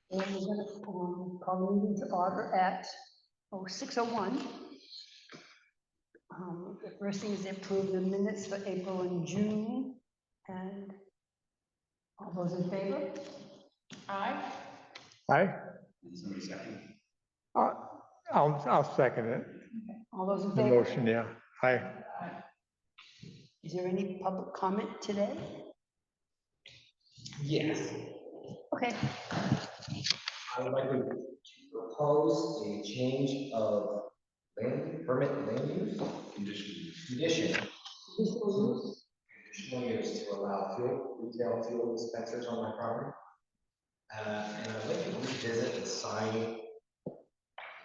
And we're going to call the meeting to order at 6:01. The first thing is to approve the minutes for April and June. And all those in favor? Aye. Aye. Somebody second. I'll second it. All those in The favor? motion, yeah. Aye. Is there any public comment today? Yes. Okay. I would like to propose a change of permit land use condition. Conditional use to allow retail fuel dispensers on my property. And I'd like to revisit the sign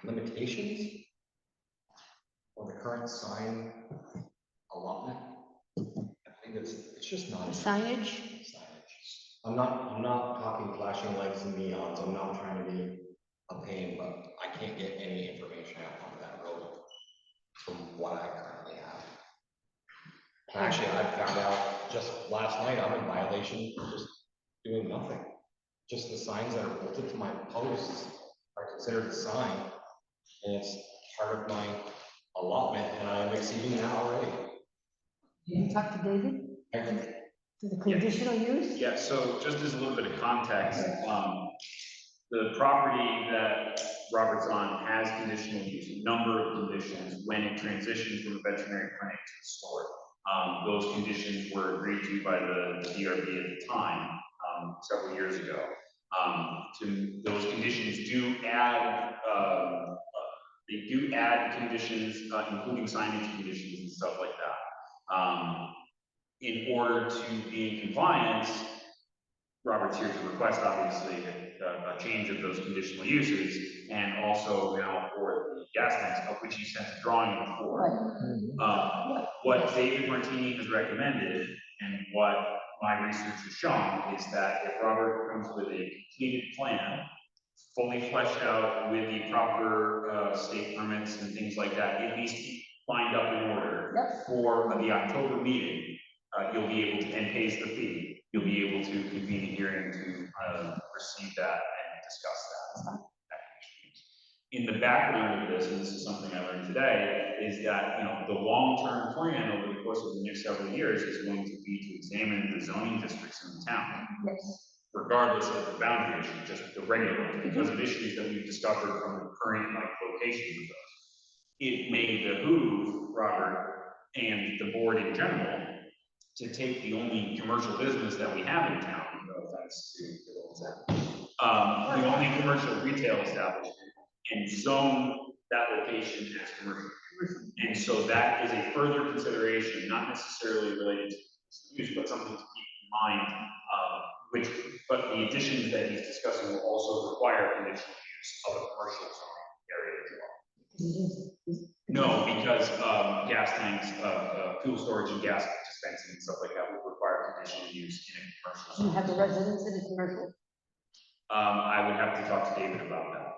limitations or the current sign allotment. I think it's just not Signage? I'm not talking flashing lights and neons. I'm not trying to be a pain, but I can't get any information out on that road from what I currently have. Actually, I found out just last night I'm in violation for just doing nothing. Just the signs that are bolted to my posts are considered a sign, and it's part of my allotment, and I am exceeding that already. Did you talk to David? To the conditional use? Yeah, so just as a little bit of context, the property that Robert's on has conditional use, a number of conditions when it transitioned from a veterinary clinic to a store. Those conditions were agreed to by the DRB at the time, several years ago. Those conditions do add, they do add conditions, including signage conditions and stuff like that. In order to be in compliance, Robert's here to request, obviously, a change of those conditional uses, and also now for the gas tanks, of which he sent a drawing before. What David Martini has recommended, and what my research has shown, is that if Robert comes with a completed plan, fully fleshed out with the proper state permits and things like that, at least lined up in order for the October meeting, you'll be able to, and pays the fee, you'll be able to convene a hearing to receive that and discuss that. In the background of this, and this is something I learned today, is that the long-term plan over the course of the next several years is going to be to examine the zoning districts in the town, regardless of the boundary issue, just the regular ones, because of issues that we've discovered from the current locations of those. It may behoove Robert and the board in general to take the only commercial business that we have in town, no offense to the only commercial retail establishment, and zone that location as commercial. And so that is a further consideration, not necessarily related to use, but something to keep in mind, but the additions that he's discussing will also require conditional use of a commercial zone area as well. No, because gas tanks, fuel storage and gas dispensing and stuff like that would require conditional use in a commercial zone. You have the residents in a commercial? I would have to talk to David about that.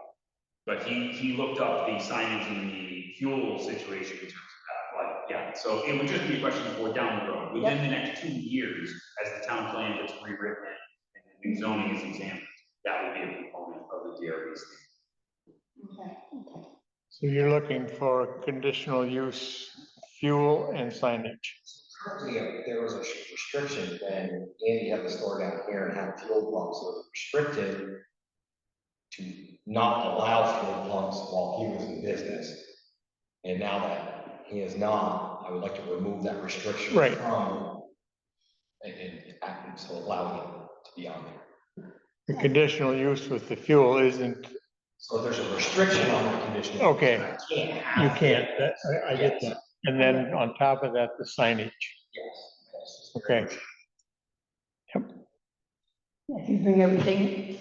But he looked up the signage in the fuel situation in terms of that. But yeah, so it would just be a question for down the road. Within the next 2 years, as the town plan gets rewritten and the new zoning is examined, that would be a component of the DRB's thing. Okay. So you're looking for conditional use fuel and signage. Currently, there was a restriction when Andy had the store down here and had fuel pumps, so it was restricted to not allow fuel pumps while he was in business. And now that he is not, I would like to remove that restriction from and so allow him to be on there. The conditional use with the fuel isn't. So there's a restriction on the conditional. Okay, you can't. I get that. And then on top of that, the signage. Yes. Okay. Yep. If you bring everything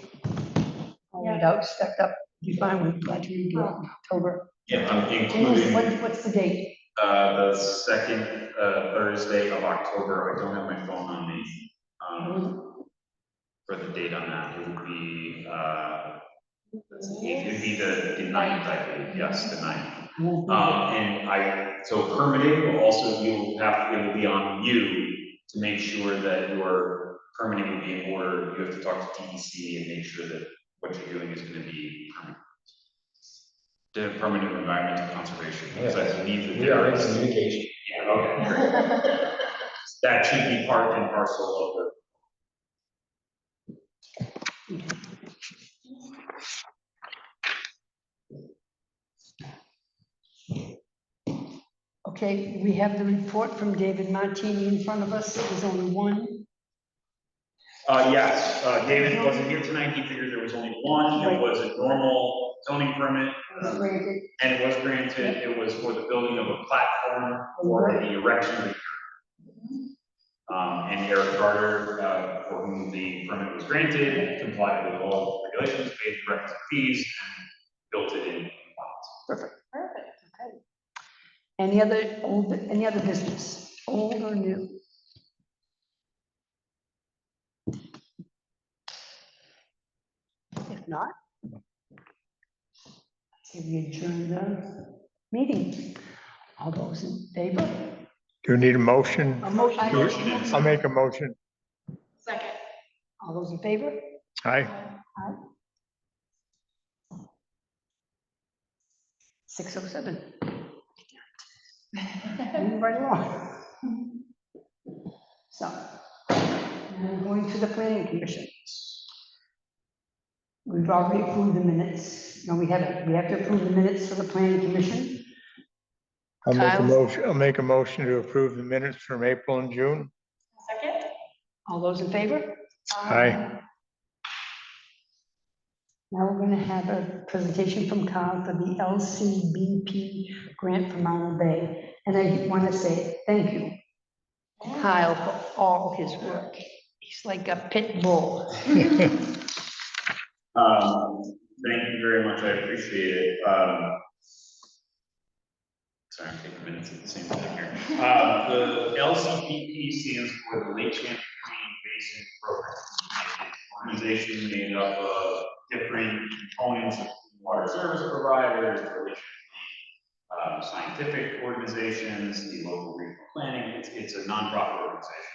out, stepped up, you fine with that to do it in October. Yeah, I'm including What's the date? the second Thursday of October. I don't have my phone on me for the date on that. It would be the 9th, I believe. Yes, the 9th. And so permitting will also, it will be on you to make sure that your permitting will be in order. You have to talk to DEC and make sure that what you're doing is going to be permanent. The permanent environmental conservation, because I believe that We are in there is. communication. Yeah, okay, great. That should be part and parcel of the. Okay, we have the report from David Martini in front of us. There's only one. Yes, David wasn't here tonight. He figured there was only one. It was a normal zoning permit. And it was granted. It was for the building of a platform for the erection of the. And Eric Carter, for whom the permit was granted, complied with all regulations, paid the requisite fees, and built it in compliance. Perfect. Okay. Any other business, old or new? If not, we adjourn the meeting. All those in favor? Do you need a motion? A motion. I'll make a motion. Second. All those in favor? Aye. 6:07. Moving right along. So, now going to the planning commission. We've already approved the minutes. No, we haven't. We have to approve the minutes for the planning commission. I'll make a Kyle's- motion, I'll make a motion to approve the minutes from April and June. Second. All those in favor? Aye. Now we're going to have a presentation from Kyle for the LCBP grant from Mountain Bay. And I want to say thank you, Kyle, for all his work. He's like a pit bull. Thank you very much. I appreciate it. Sorry, I'm taking minutes at the same time here. The LCPP stands for the Lake Champlain Basin Program. It's an organization made up of different components of water service providers, scientific organizations, the local regional planning. It's a nonprofit organization.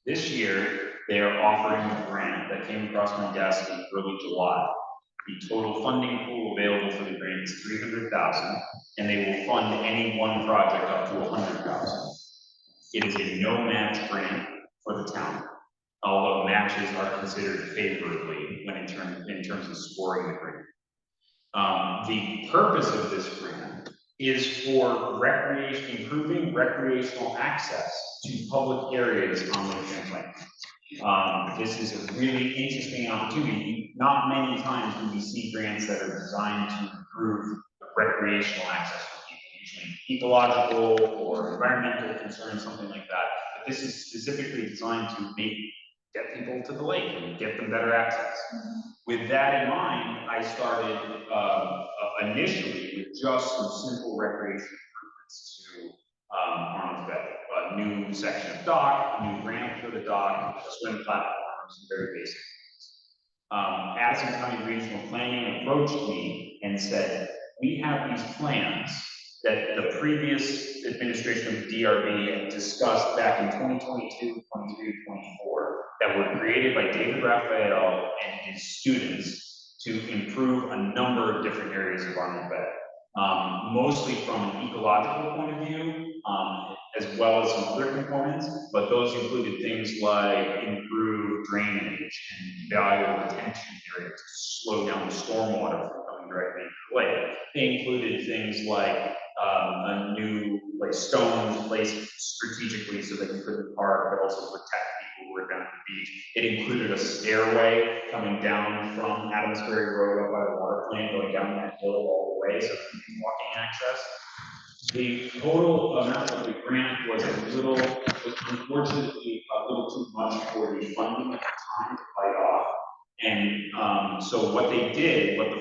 This year, they are offering a grant that came across my desk in early July. The total funding pool available for the grant is $300,000, and they will fund any one project up to $100,000. It is a no-match grant for the town, although matches are considered favorably when in terms of scoring the grant. The purpose of this grant is for improving recreational access to public areas on Lake Champlain. This is a really interesting opportunity. Not many times do we see grants that are designed to improve recreational access for people, usually ecological or environmental concerns, something like that. But this is specifically designed to get people to the lake and get them better access. With that in mind, I started initially with just some simple recreation improvements to Arnold's Bay. A new section of dock, a new ramp for the dock, swim platforms, very basic things. Addison County Regional Planning approached me and said, we have these plans that the previous administration of the DRB had discussed back in 2022, 23, 24, that were created by David Raphael and his students to improve a number of different areas of Arnold Bay. Mostly from an ecological point of view, as well as some other components, but those included things like improved drainage and valuable retention area to slow down the stormwater from coming directly into the lake. They included things like a new stones placed strategically so that you couldn't park, but also protect people who were down at the beach. It included a stairway coming down from Adamsbury Road up by the water plant, going down that hill all the way, so people walking access. The total amount of the grant was unfortunately a little too much for the funding at the time to fight off. And so what the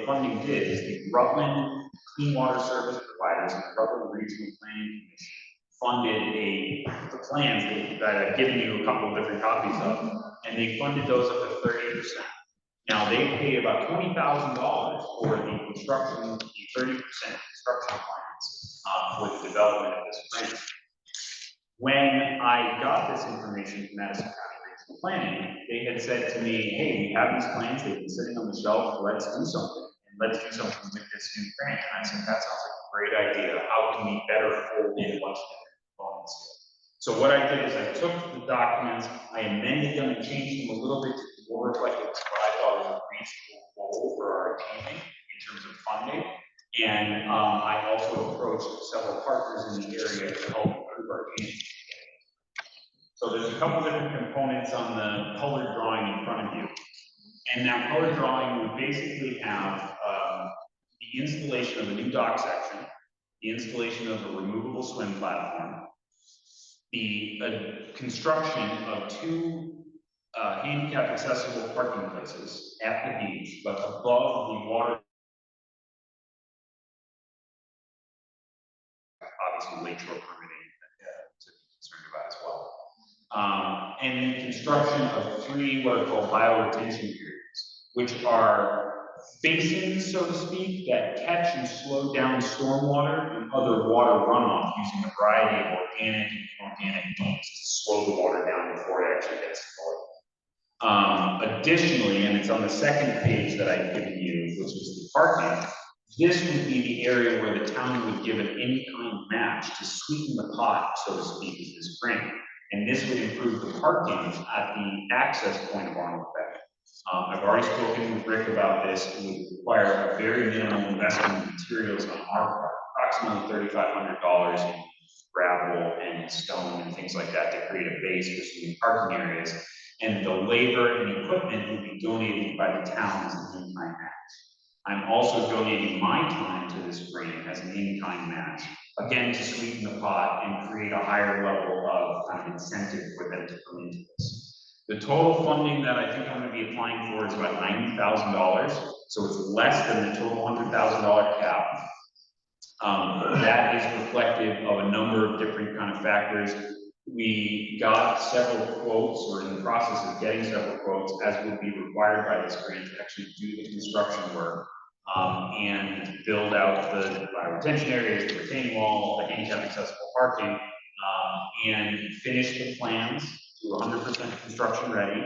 funding did is the Rutland Clean Water Service Providers and the Rutland Regional Planning Commission funded the plans that I've given you a couple of different copies of, and they funded those up to 30%. Now they paid about $20,000 for the construction, the 30% construction plans for the development of this grant. When I got this information from Madison County planning, they had said to me, hey, we have these plans, they've been sitting on the shelf, let's do something. And let's do something with this new grant. And I said, that sounds like a great idea. How can we better fold in a bunch of different components? So what I did is I took the documents, I amended them and changed them a little bit to be more reflective of what I thought was a reasonable goal for our achieving in terms of funding. And I also approached several partners in the area to help improve our achieving. So there's a couple different components on the colored drawing in front of you. And that colored drawing would basically have the installation of a new dock section, the installation of a removable swim platform, the construction of two handicap accessible parking places at the beach, but above the water. Obviously, lakeshore permitting to be concerned about as well. And then construction of three what are called bioretention periods, which are basins, so to speak, that catch and slow down stormwater and other water runoff using a variety of organic and inorganic means to slow the water down before it actually gets flowing. Additionally, and it's on the second page that I've given you, which is the parking, this would be the area where the town would give an in-kind match to sweeten the pot, so to speak, of this grant. And this would improve the parking at the access point of Arnold Bay. I've already spoken with Rick about this. It would require a very minimal investment in materials on our part, approximately $3,500 in gravel and stone and things like that to create a base for some new parking areas. And the labor and equipment would be donated by the town as an in-kind match. I'm also donating my time to this grant as an in-kind match, again, to sweeten the pot and create a higher level of kind of incentive for them to come into this. The total funding that I think I'm going to be applying for is about $90,000, so it's less than the total $100,000 cap. That is reflective of a number of different kind of factors. We got several quotes, or in the process of getting several quotes, as would be required by this grant to actually do the construction work and build out the retention areas, the retaining wall, the handicap accessible parking, and finish the plans to 100% construction ready.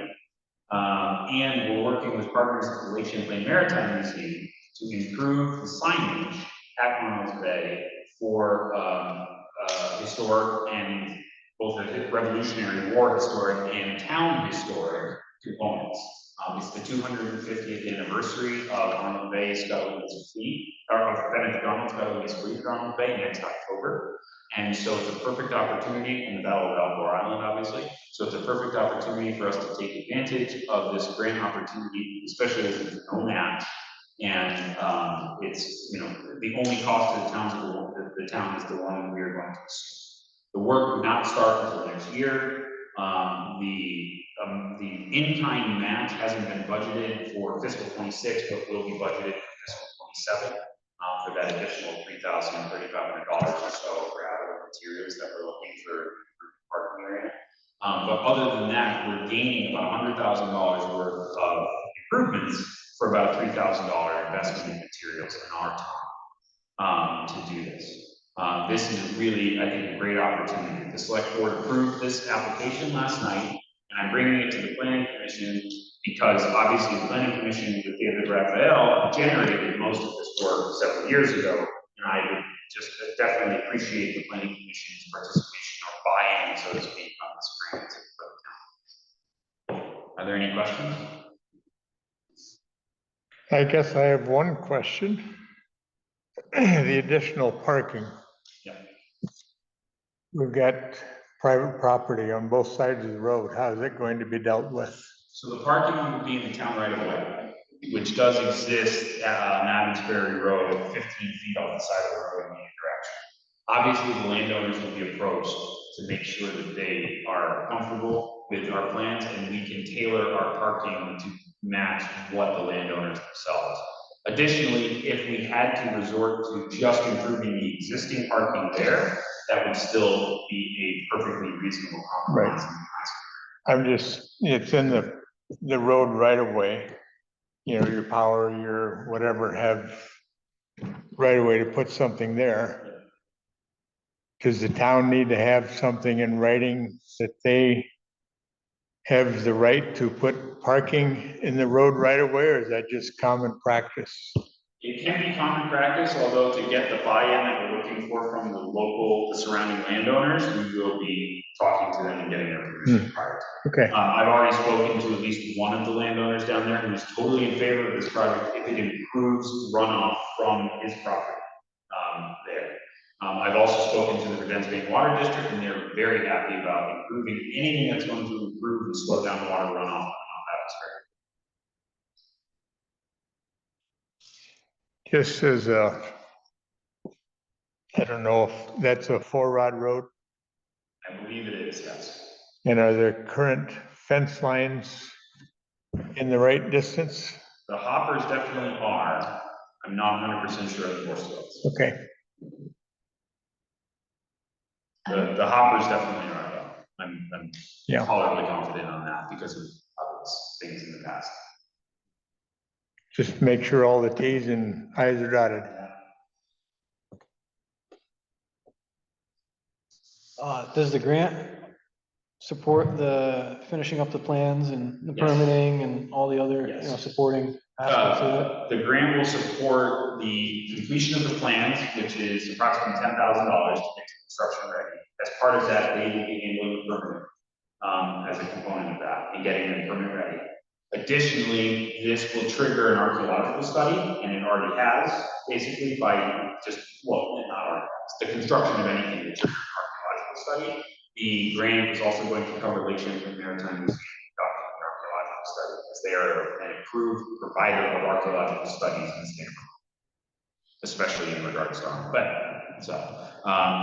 And we're working with partners at the Lake Champlain Maritime Museum to improve the signage at Arnold Bay for historic and both the Revolutionary War historic and town historic components. It's the 250th anniversary of Arnold Bay Scotland's fleet, or of Benedict Arnold's Scotland's fleet at Arnold Bay next October. And so it's a perfect opportunity, and the Battle of Balboa Island, obviously. So it's a perfect opportunity for us to take advantage of this grant opportunity, especially as it's no match. And it's, you know, the only cost to the town is the one we are going to assume. The work would not start until next year. The in-kind match hasn't been budgeted for fiscal 26, but will be budgeted for fiscal 27 for that additional $3,000, $3,500 or so for other materials that we're looking for parking area. But other than that, we're gaining about $100,000 worth of improvements for about a $3,000 investment in materials in our time to do this. This is really, I think, a great opportunity. The select board approved this application last night, and I'm bringing it to the planning commission because obviously the planning commission with David Raphael generated most of this work several years ago, and I would just definitely appreciate the planning commission's participation or buy-in, so to speak, on this grant for the town. Are there any questions? I guess I have one question. The additional parking. Yeah. We've got private property on both sides of the road. How is it going to be dealt with? So the parking would be in the town right of way, which does exist at Adams Ferry Road, 15 feet off the side of the road in either direction. Obviously, the landowners will be approached to make sure that they are comfortable with our plans, and we can tailor our parking to match what the landowners themselves. Additionally, if we had to resort to just improving the existing parking there, that would still be a perfectly reasonable compromise. Right. I'm just, it's in the road right of way. You know, your power, your whatever, have right of way to put something there. Does the town need to have something in writing that they have the right to put parking in the road right away, or is that just common practice? It can be common practice, although to get the buy-in that we're looking for from the local, the surrounding landowners, we will be talking to them and getting their permission prior to. Okay, I've already spoken to at least one of the landowners down there who is totally in favor of this project if it improves runoff from his property, there. I've also spoken to the Regenz Bay Water District, and they're very happy about improving anything that's going to improve and slow down the water runoff on that aspect. just as a, I don't know if that's a 4-rod road, I believe it is, yes. and are there current fence lines in the right distance? The hoppers definitely are. I'm not 100% sure of the force fields. Okay, The hoppers definitely are, though. I'm Yeah. tolerably confident on that because of other things in the past. just make sure all the Ts and Is are dotted. Does the grant support the finishing up the plans and the Yes. permitting and all the other, Yes. supporting aspects of it? The grant will support the completion of the plans, which is approximately $10,000 to make the construction ready. As part of that, they will be handling the permit, as a component of that and getting the permit ready. Additionally, this will trigger an archaeological study, and it already has, basically by just, well, not already, the construction of anything that triggers an archaeological study. The grant is also going to cover Lake Champlain Maritime Museum conducting an archaeological study, as they are an approved provider of archaeological studies in the state of Vermont, especially in regards to Armageddon. So,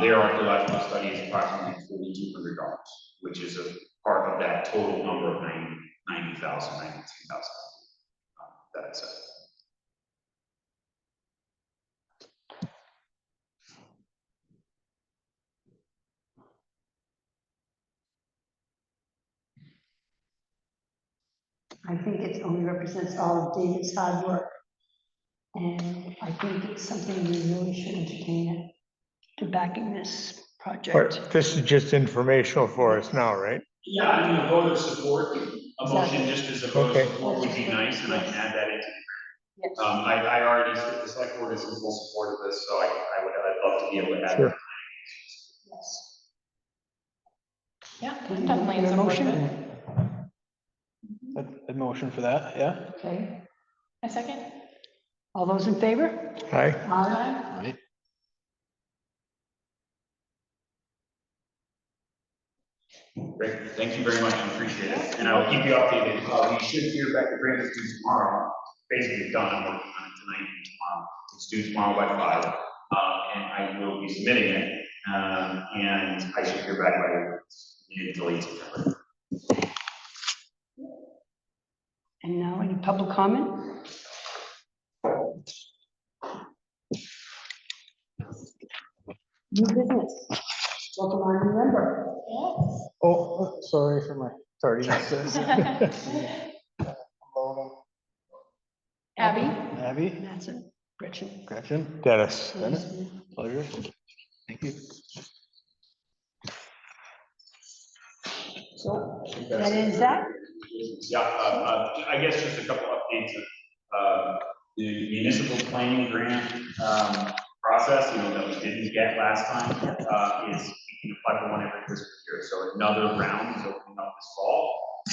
their archaeological study is approximately $4,200, which is a part of that total number of 92,000. That I said. I think it only represents all of David's hard work. And I think it's something we really should entertain it to backing this project. But this is just informational for us now, right? Yeah, I mean, a vote of support, a motion just as a vote Okay. of support would be nice, and I can add that into. Yes. I already, the select board is in full support of this, so I'd love to be able to add. Sure. that. Yes. Yeah, Can we definitely get in a support of motion? it. A motion for that, yeah? Okay, A second? all those in favor? Aye, Aye. Right. Great, thank you very much, I appreciate it, and I will keep you updated. We should hear back, the grant is due tomorrow, basically done, I'm working on it tonight and tomorrow. It's due tomorrow by 5, and I will be submitting it, and I should hear back by mid to late September. And now any public comment? New business. Welcome on, new member. Oh, sorry for my tardiness. Abby? Abby, That's it, Gretchen. Gretchen, Dennis. Dennis, pleasure. Thank you. So that ends that. Yeah, I guess just a couple updates. The municipal planning grant, process, that we didn't get last time, is we can apply for one every fiscal year. So another round is opening up this fall,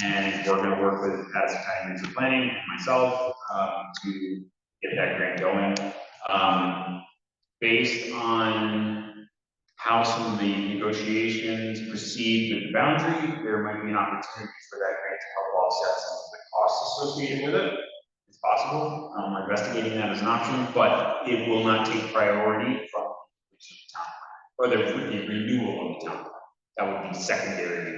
and we're gonna work with Addison County Municipal Planning and myself, to get that grant going. Based on how some of the negotiations proceed with the boundary, there might be an opportunity for that grant to help offset some of the costs associated with it. It's possible, we're investigating that as an option, but it will not take priority from the completion of the town plan, or the renewal of the town plan. That would be secondary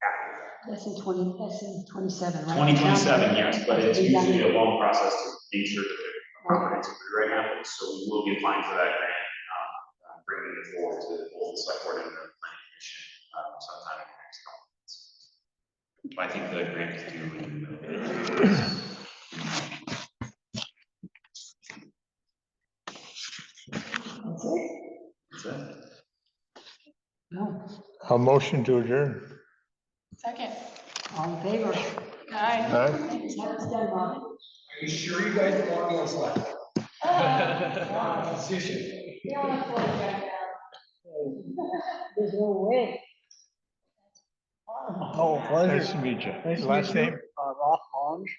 after That's in 27, that. right? 2027, yes, but it's Be done. usually a long process to make sure that the comprehensive rewrite happens, so we will be applying for that grant, bringing it forward to both the select board and the planning commission, sometime in the next couple months. I think the grant is due in That's it? That's it. No. A motion to adjourn. Second. All in favor? Aye. Right? That's done, Bob. Are you sure you guys want me on select? Position. There's no way. Oh, Nice to pleasure. meet you. Nice to Last meet you. name? Roth Monge.